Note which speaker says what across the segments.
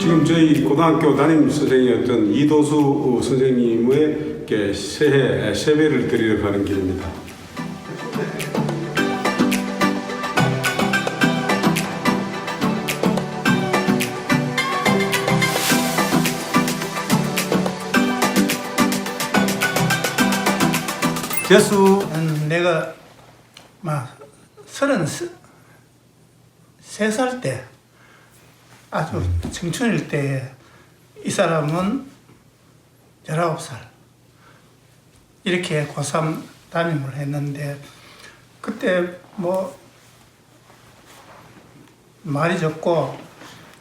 Speaker 1: 지금 저희 고등학교 담임 선생이었던 이도수 선생님의 이렇게 새해 세배를 드리러 가는 길입니다.
Speaker 2: 재수는 내가 막 33살 때 아주 청춘일 때 이 사람은 19살 이렇게 고3 담임을 했는데 그때 뭐 말이 적고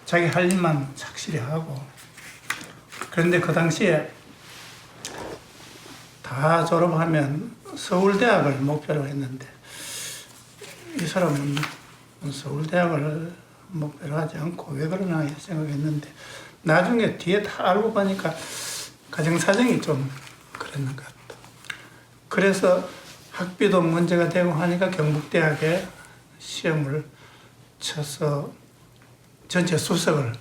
Speaker 2: 자기 할 일만 착실히 하고 그런데 그 당시에 다 졸업하면 서울대학을 목표로 했는데 이 사람은 서울대학을 목표로 하지 않고 왜 그러나 생각했는데 나중에 뒤에 다 알고 보니까 가정사정이 좀 그랬는 것 같다. 그래서 학비도 문제가 되고 하니까 경북대학에 시험을 쳐서 전체 수석을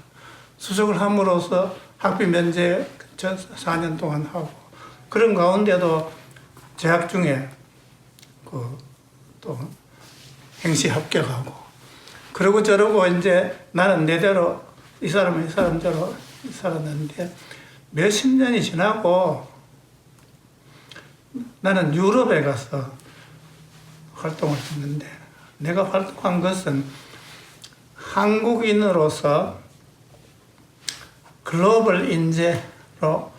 Speaker 2: 함으로써 학비 면제 4년 동안 하고 그런 가운데도 재학 중에 또 행시 합격하고 그러고 저러고 이제 나는 내대로 이 사람은 이 사람대로 살았는데 몇십 년이 지나고 나는 유럽에 가서 활동을 했는데 내가 활동한 것은 한국인으로서 글로벌 인재로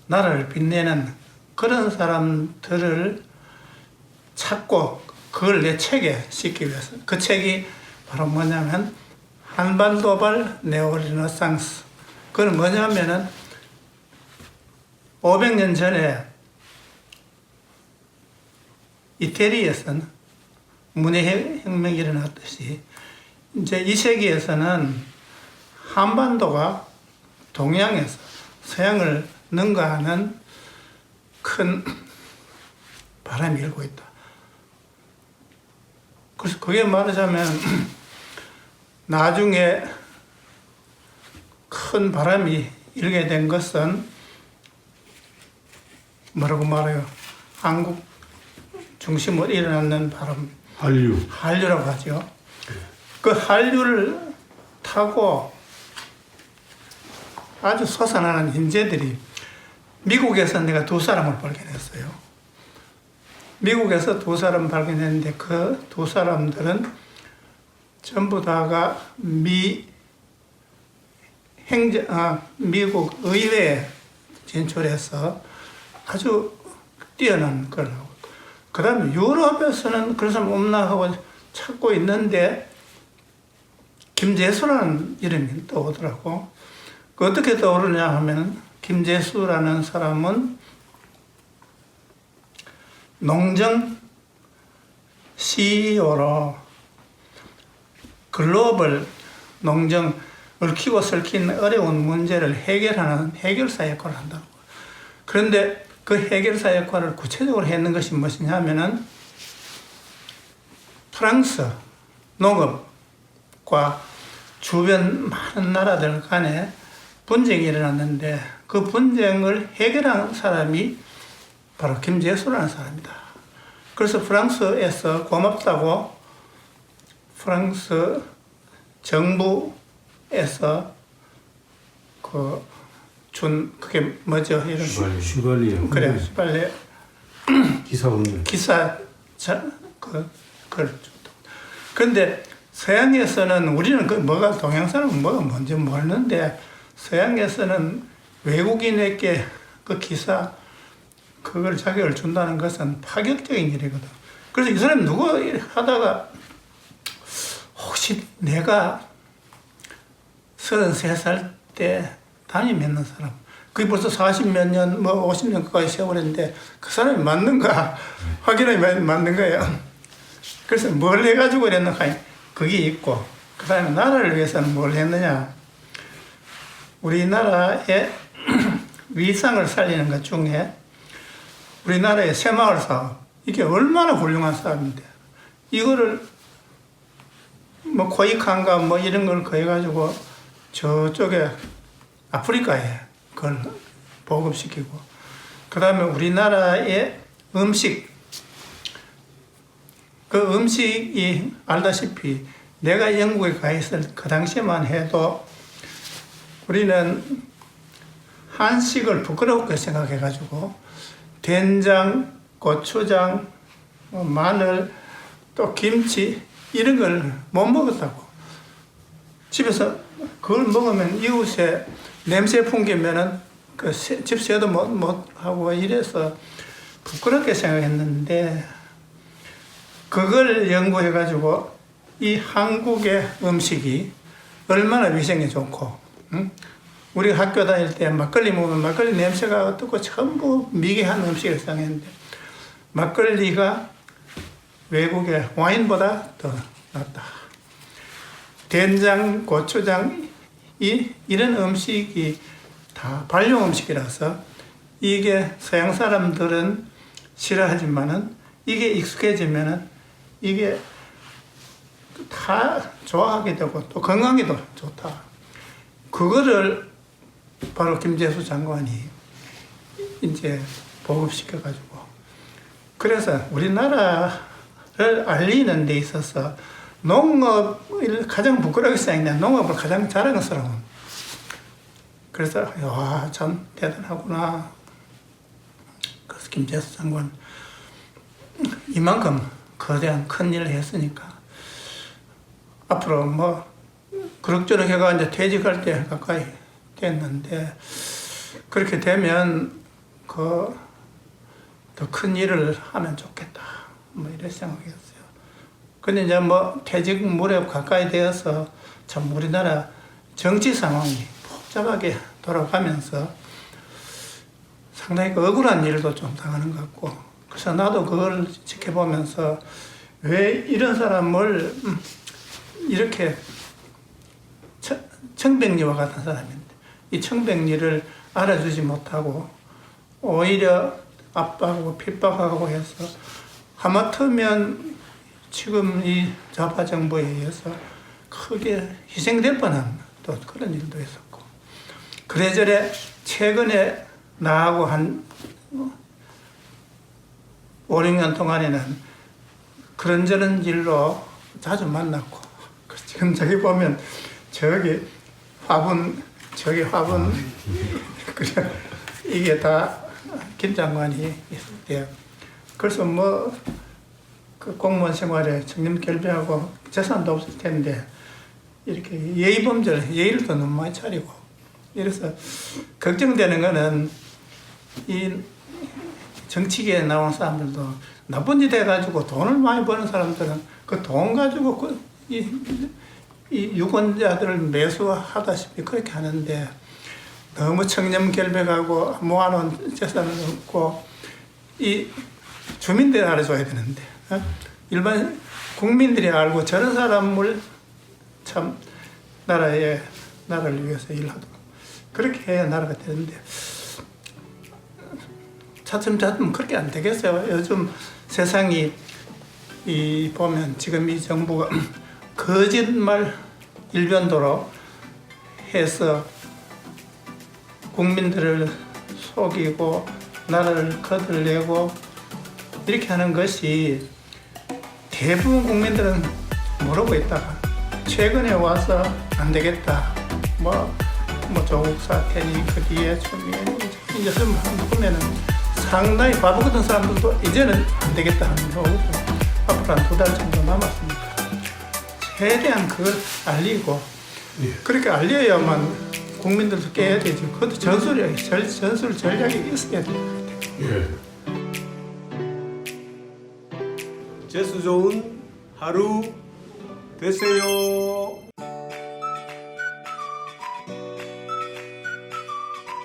Speaker 2: 나라를 빛내는 그런 사람들을 찾고 그걸 내 책에 싣기 위해서 그 책이 바로 뭐냐면 한반도발 네오르네상스. 그건 뭐냐면은 500년 전에 이태리에서는 문해혁명이 일어났듯이 이제 이 세기에서는 한반도가 동양에서 서양을 능가하는 큰 바람이 일고 있다. 그래서 그게 말하자면 나중에 큰 바람이 일게 된 것은 뭐라고 말해요? 한국 중심으로 일어나는 바람. 한류라고 하죠. 그 한류를 타고 아주 솟아나는 인재들이 미국에서 내가 두 사람을 발견했어요. 미국에서 두 사람 발견했는데 그 두 사람들은 전부 다가 미국 의회에 진출해서 아주 뛰어난 걸 하고 그 다음에 유럽에서는 그런 사람 없나 하고 찾고 있는데 김재수라는 이름이 떠오더라고. 그 어떻게 떠오르냐 하면 김재수라는 사람은 농정 CEO로 글로벌 농정 얽히고 설킨 어려운 문제를 해결하는 해결사 역할을 한다고. 그런데 그 해결사 역할을 구체적으로 했는 것이 무엇이냐 하면은 프랑스 농업과 주변 많은 나라들 간에 분쟁이 일어났는데 그 분쟁을 해결한 사람이 바로 김재수라는 사람이다. 그래서 프랑스에서 고맙다고 프랑스 정부에서 그게 뭐죠? 이런
Speaker 1: 슈발리에.
Speaker 2: 그래, 슈발리에
Speaker 1: 기사원들.
Speaker 2: 그걸 줬다. 그런데 서양에서는 우리는 뭐가 동양 사람은 뭐가 뭔지 모르는데 서양에서는 외국인에게 그 기사 그걸 자격을 준다는 것은 파격적인 일이거든. 그래서 이 사람이 누구 하다가 혹시 내가 33살 때 담임했는 사람 그게 벌써 40몇 년, 50년 가까이 세월인데 그 사람이 맞는가 확인하면 맞는 거예요. 그래서 뭘 해가지고 그랬는가 그게 있고 그 다음에 나라를 위해서는 뭘 했느냐 우리나라의 위상을 살리는 것 중에 우리나라의 새마을 사업 이게 얼마나 훌륭한 사업인데 이거를 뭐 코이칸가 뭐 이런 걸 거해가지고 저쪽에 아프리카에 그걸 보급시키고, 그 다음에 우리나라의 음식, 그 음식이 알다시피 내가 영국에 가 있을 그 당시만 해도 우리는 한식을 부끄럽게 생각해가지고 된장, 고추장, 마늘, 또 김치 이런 걸 못 먹었다고. 집에서 그걸 먹으면 이웃에 냄새 풍기면은 그 집세도 못 하고 이래서 부끄럽게 생각했는데, 그걸 연구해가지고 이 한국의 음식이 얼마나 위생에 좋고, 응? 우리 학교 다닐 때 막걸리 먹으면 막걸리 냄새가 어떻고 전부 미개한 음식을 생각했는데, 막걸리가 외국의 와인보다 더 낫다. 된장, 고추장, 이런 음식이 다 발효 음식이라서 이게 서양 사람들은 싫어하지만은 이게 익숙해지면은 이게 다 좋아하게 되고 또 건강에도 좋다. 그거를 바로 김재수 장관이 이제 보급시켜가지고, 그래서 우리나라를 알리는 데 있어서 농업을 가장 부끄럽게 생각했냐, 농업을 가장 자랑스러운. 그래서 와, 참 대단하구나. 그래서 김재수 장관 이만큼 거대한 큰 일을 했으니까 앞으로 뭐 그럭저럭 해가 이제 퇴직할 때 가까이 됐는데, 그렇게 되면 그 더 큰 일을 하면 좋겠다, 뭐 이런 생각이었어요. 근데 이제 뭐 퇴직 무렵 가까이 되어서 참 우리나라 정치 상황이 복잡하게 돌아가면서 상당히 억울한 일도 좀 당하는 것 같고, 그래서 나도 그걸 지켜보면서 왜 이런 사람을 이렇게 청백리와 같은 사람인데 이 청백리를 알아주지 못하고 오히려 압박하고 핍박하고 해서 하마터면 지금 이 좌파 정부에 의해서 크게 희생될 뻔한 또 그런 일도 있었고, 그래저래 최근에 나하고 한 5, 6년 동안에는 그런저런 일로 자주 만났고, 지금 저기 보면 저기 화분 그냥 이게 다 김 장관이 있을 때요. 그래서 뭐 그 공무원 생활에 청렴 결백하고 재산도 없을 텐데 이렇게 예의를 더 너무 많이 차리고, 이래서 걱정되는 거는 이 정치계에 나온 사람들도 나쁜 짓 해가지고 돈을 많이 버는 사람들은 그 돈 가지고 이 유권자들을 매수하다시피 그렇게 하는데, 너무 청렴결백하고 모아놓은 재산을 없고 이 주민들이 알아줘야 되는데, 일반 국민들이 알고 저런 사람을 참 나라를 위해서 일하도록 그렇게 해야 나라가 되는데, 차츰차츰 그렇게 안 되겠어요. 요즘 세상이 보면 지금 이 정부가 거짓말 일변도로 해서 국민들을 속이고 나라를 거들내고 이렇게 하는 것이 대부분 국민들은 모르고 있다가 최근에 와서 안 되겠다, 뭐 조국 사태니 그 뒤에 좀 이제 좀 보면은 상당히 바보 같은 사람들도 이제는 안 되겠다 하는 거고, 앞으로 한 2달 정도 남았으니까 최대한 그걸 알리고, 그렇게 알려야만 국민들도 깨야 되지. 그것도 전술 전략이 있어야 돼요.
Speaker 1: 예. 재수 좋은 하루 되세요.